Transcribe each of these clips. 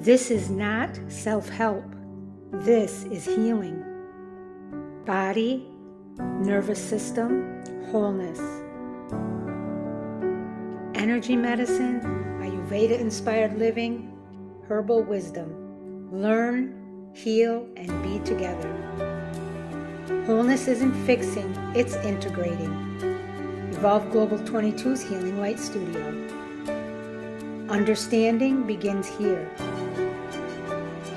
This is not self-help. This is healing. Body, nervous system, wholeness. Energy medicine, Ayurveda-inspired living, herbal wisdom. Learn, heal, and be together. Wholeness isn't fixing, it's integrating. Evolve Global 22's Healing Light Studio. Understanding begins here.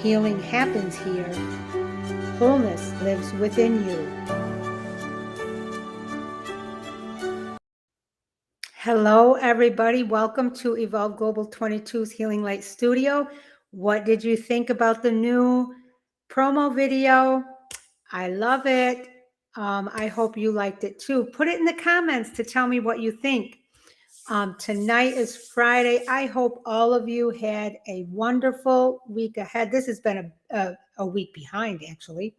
Healing happens here. Wholeness lives within you. Hello, everybody. Welcome to Evolve Global 22's Healing Light Studio. What did you think about the new promo video? I love it. I hope you liked it too. Put it in the comments to tell me what you think. Tonight is Friday. I hope all of you had a wonderful week ahead. This has been a week behind, actually,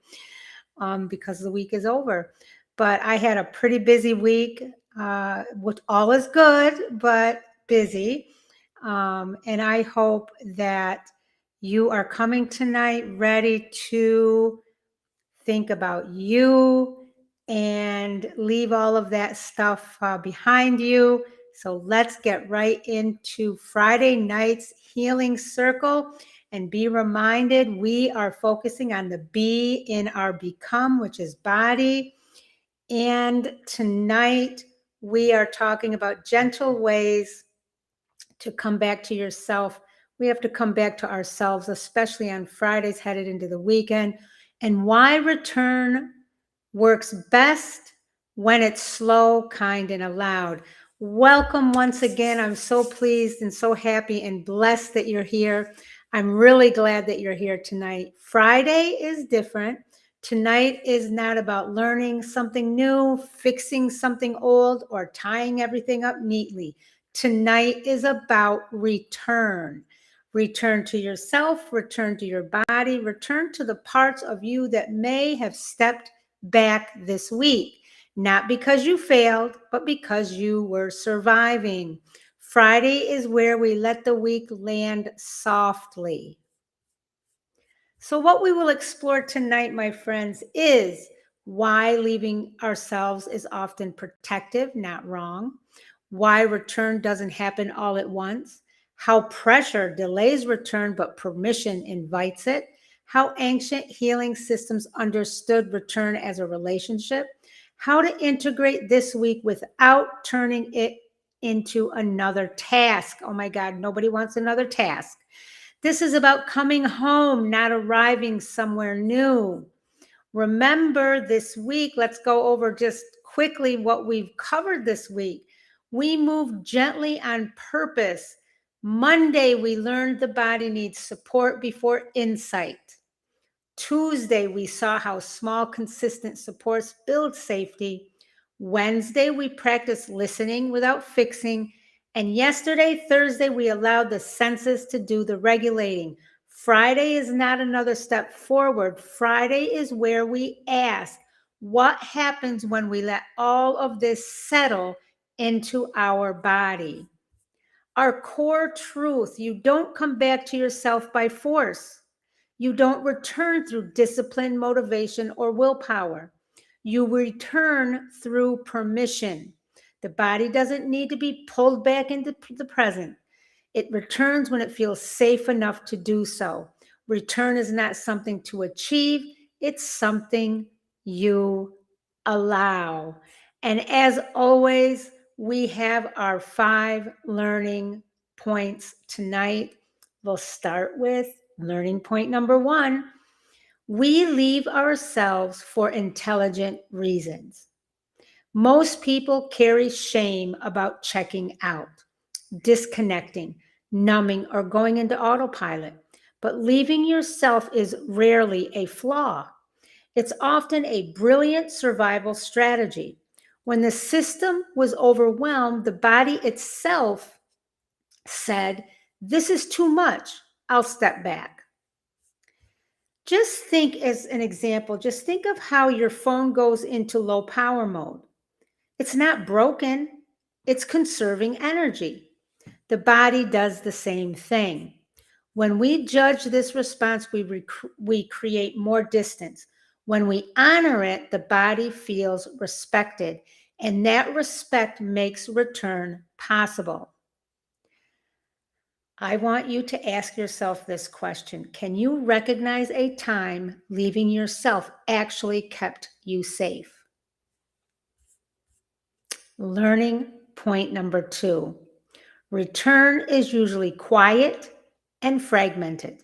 because the week is over. But I had a pretty busy week, which all is good, but busy. And I hope that you are coming tonight ready to think about you and leave all of that stuff behind you. So let's get right into Friday night's healing circle and be reminded we are focusing on the be in our become, which is body. And tonight we are talking about gentle ways to come back to yourself. We have to come back to ourselves, especially on Fridays headed into the weekend, and why return works best when it's slow, kind, and allowed. Welcome once again. I'm so pleased and so happy and blessed that you're here. I'm really glad that you're here tonight. Friday is different. Tonight is not about learning something new, fixing something old, or tying everything up neatly. Tonight is about return. Return to yourself, return to your body, return to the parts of you that may have stepped back this week. Not because you failed, but because you were surviving. Friday is where we let the week land softly. So what we will explore tonight, my friends, is why leaving ourselves is often protective, not wrong. Why return doesn't happen all at once. How pressure delays return, but permission invites it. How ancient healing systems understood return as a relationship. How to integrate this week without turning it into another task. Oh my God, nobody wants another task. This is about coming home, not arriving somewhere new. Remember this week, let's go over just quickly what we've covered this week. We moved gently on purpose. Monday, we learned the body needs support before insight. Tuesday, we saw how small, consistent supports build safety. Wednesday, we practiced listening without fixing. And yesterday, Thursday, we allowed the senses to do the regulating. Friday is not another step forward. Friday is where we ask, what happens when we let all of this settle into our body? Our core truth, you don't come back to yourself by force. You don't return through discipline, motivation, or willpower. You return through permission. The body doesn't need to be pulled back into the present. It returns when it feels safe enough to do so. Return is not something to achieve, it's something you allow. And as always, we have our 5 learning points tonight. We'll start with learning point number 1. We leave ourselves for intelligent reasons. Most people carry shame about checking out, disconnecting, numbing, or going into autopilot. But leaving yourself is rarely a flaw. It's often a brilliant survival strategy. When the system was overwhelmed, the body itself said, "This is too much. I'll step back." Just think, as an example, just think of how your phone goes into low power mode. It's not broken, it's conserving energy. The body does the same thing. When we judge this response, we create more distance. When we honor it, the body feels respected, and that respect makes return possible. I want you to ask yourself this question. Can you recognize a time leaving yourself actually kept you safe? Learning point number 2. Return is usually quiet and fragmented.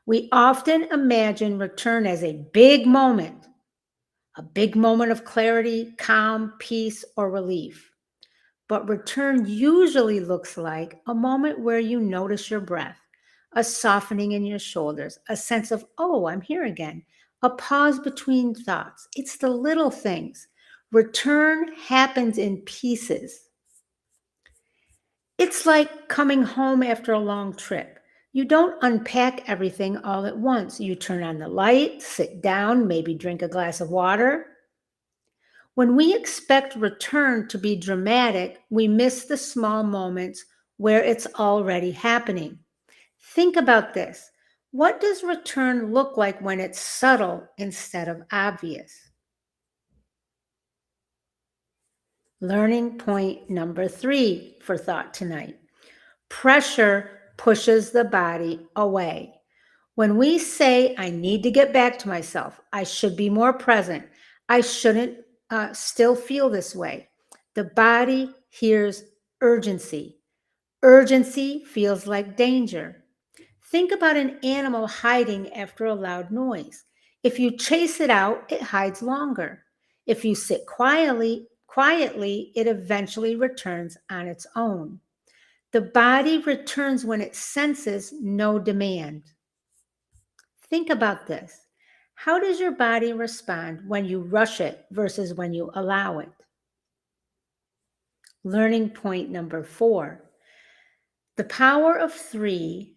We often imagine return as a big moment of clarity, calm, peace, or relief. But return usually looks like a moment where you notice your breath, a softening in your shoulders, a sense of, oh, I'm here again, a pause between thoughts. It's the little things. Return happens in pieces. It's like coming home after a long trip. You don't unpack everything all at once. You turn on the light, sit down, maybe drink a glass of water. When we expect return to be dramatic, we miss the small moments where it's already happening. Think about this. What does return look like when it's subtle instead of obvious? Learning point number 3 for thought tonight. Pressure pushes the body away. When we say, I need to get back to myself, I should be more present, I shouldn't still feel this way, the body hears urgency. Urgency feels like danger. Think about an animal hiding after a loud noise. If you chase it out, it hides longer. If you sit quietly, it eventually returns on its own. The body returns when it senses no demand. Think about this. How does your body respond when you rush it versus when you allow it? Learning point number 4. The power of 3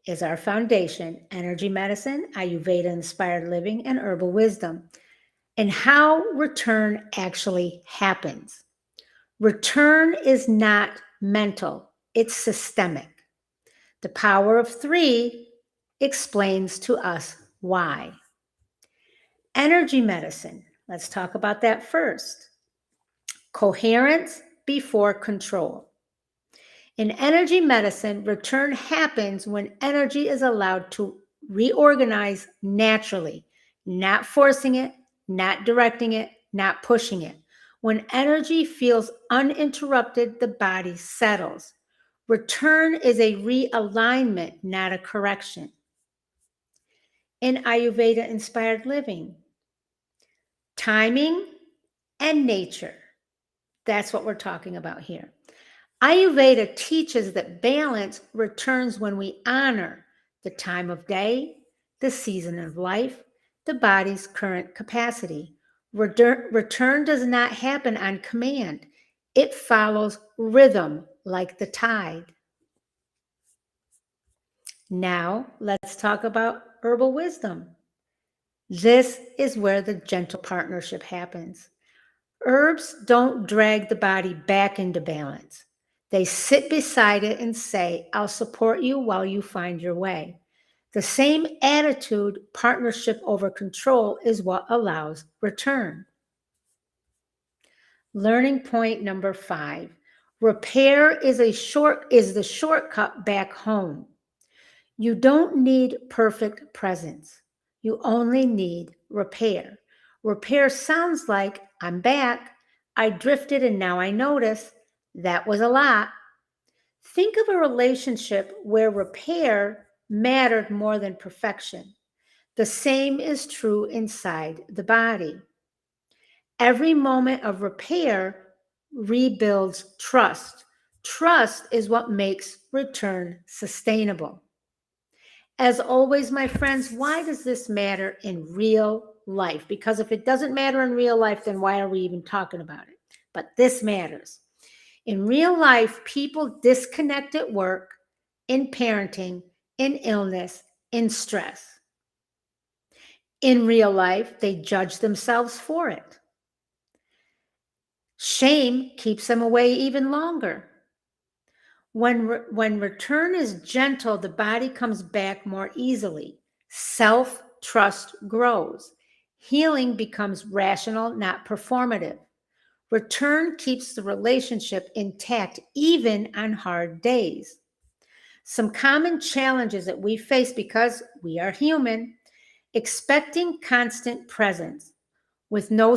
is our foundation: energy medicine, Ayurveda-inspired living, and herbal wisdom, and how return actually happens. Return is not mental, it's systemic. The power of 3 explains to us why. Energy medicine, let's talk about that first. Coherence before control. In energy medicine, return happens when energy is allowed to reorganize naturally, not forcing it, not directing it, not pushing it. When energy feels uninterrupted, the body settles. Return is a realignment, not a correction. In Ayurveda-inspired living, timing and nature. That's what we're talking about here. Ayurveda teaches that balance returns when we honor the time of day, the season of life, the body's current capacity. Return does not happen on command. It follows rhythm like the tide. Now, let's talk about herbal wisdom. This is where the gentle partnership happens. Herbs don't drag the body back into balance. They sit beside it and say, I'll support you while you find your way. The same attitude, partnership over control, is what allows return. Learning point number 5. Repair is the shortcut back home. You don't need perfect presence. You only need repair. Repair sounds like, I'm back, I drifted and now I notice. That was a lot. Think of a relationship where repair mattered more than perfection. The same is true inside the body. Every moment of repair rebuilds trust. Trust is what makes return sustainable. As always, my friends, why does this matter in real life? Because if it doesn't matter in real life, then why are we even talking about it? But this matters. In real life, people disconnect at work, in parenting, in illness, in stress. In real life, they judge themselves for it. Shame keeps them away even longer. When return is gentle, the body comes back more easily. Self-trust grows. Healing becomes rational, not performative. Return keeps the relationship intact even on hard days. Some common challenges that we face because we are human: expecting constant presence with no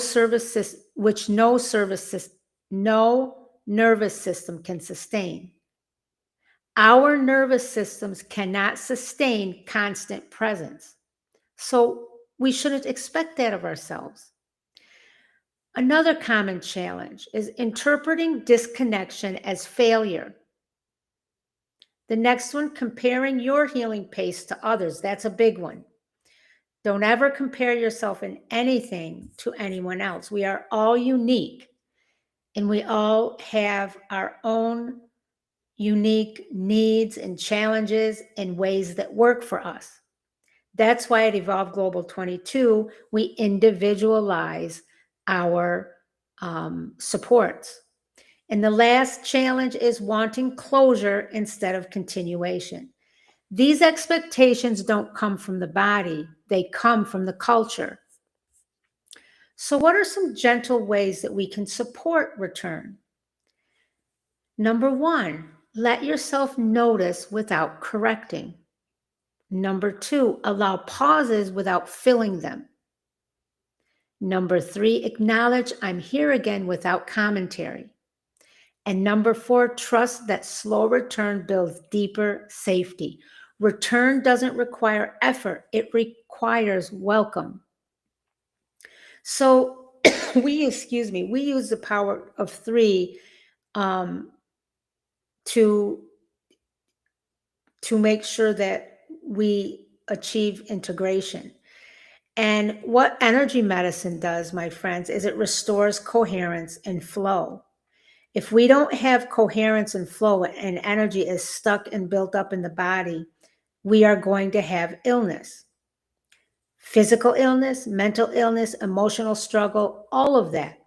nervous system can sustain. Our nervous systems cannot sustain constant presence. So we shouldn't expect that of ourselves. Another common challenge is interpreting disconnection as failure. The next one, comparing your healing pace to others. That's a big one. Don't ever compare yourself in anything to anyone else. We are all unique, and we all have our own unique needs and challenges and ways that work for us. That's why at Evolve Global 22, we individualize our supports. And the last challenge is wanting closure instead of continuation. These expectations don't come from the body, they come from the culture. So, what are some gentle ways that we can support return? Number one, let yourself notice without correcting. Number two, allow pauses without filling them. Number three, acknowledge I'm here again without commentary. And number four, trust that slow return builds deeper safety. Return doesn't require effort, it requires welcome. So we use the power of three to make sure that we achieve integration. And what energy medicine does, my friends, is it restores coherence and flow. If we don't have coherence and flow and energy is stuck and built up in the body, we are going to have illness. Physical illness, mental illness, emotional struggle, all of that.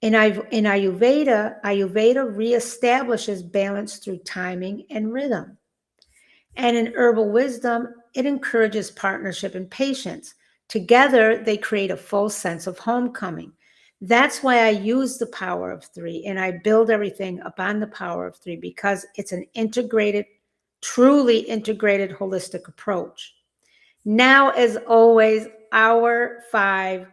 In Ayurveda reestablishes balance through timing and rhythm. And in Herbal Wisdom, it encourages partnership and patience. Together, they create a full sense of homecoming. That's why I use the power of three, and I build everything upon the power of three, because it's an integrated, truly integrated, holistic approach. Now, as always, our 5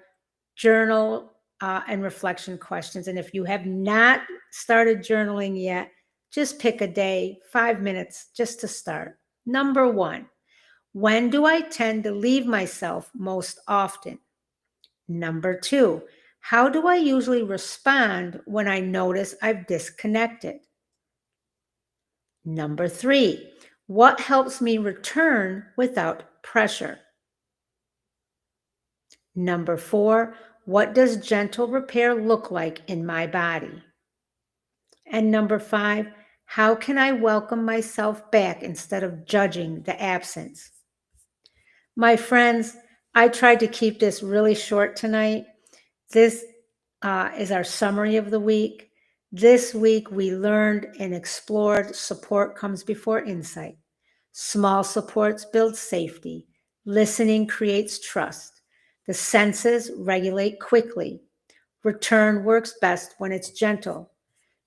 journal and reflection questions. And if you have not started journaling yet, just pick a day, 5 minutes, just to start. Number 1, when do I tend to leave myself most often? Number 2, how do I usually respond when I notice I've disconnected? Number 3, what helps me return without pressure? Number 4, what does gentle repair look like in my body? And number 5, how can I welcome myself back instead of judging the absence? My friends, I tried to keep this really short tonight. This is our summary of the week. This week, we learned and explored support comes before insight. Small supports build safety. Listening creates trust. The senses regulate quickly. Return works best when it's gentle.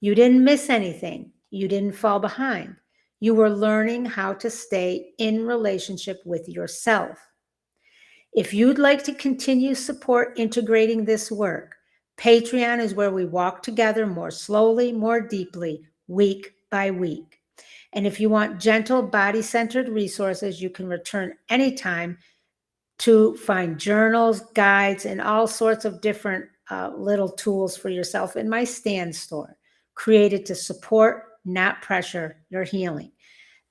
You didn't miss anything. You didn't fall behind. You were learning how to stay in relationship with yourself. If you'd like to continue support integrating this work, Patreon is where we walk together more slowly, more deeply, week by week. And if you want gentle, body-centered resources, you can return anytime to find journals, guides, and all sorts of different little tools for yourself in my Stand store, created to support, not pressure, your healing.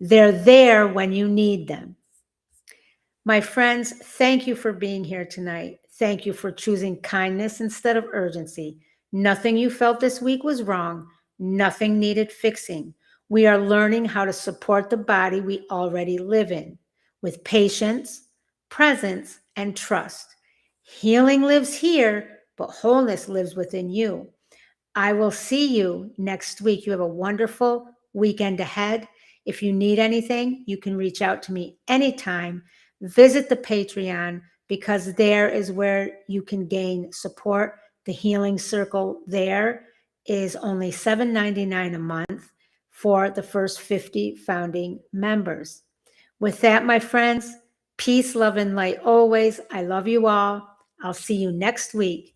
They're there when you need them. My friends, thank you for being here tonight. Thank you for choosing kindness instead of urgency. Nothing you felt this week was wrong. Nothing needed fixing. We are learning how to support the body we already live in with patience, presence, and trust. Healing lives here, but wholeness lives within you. I will see you next week. You have a wonderful, weekend ahead. If you need anything, you can reach out to me anytime. Visit the Patreon, because there is where you can gain support. The Healing Circle there is only $7.99 a month for the first 50 founding members. With that, my friends, peace, love, and light always. I love you all. I'll see you next week.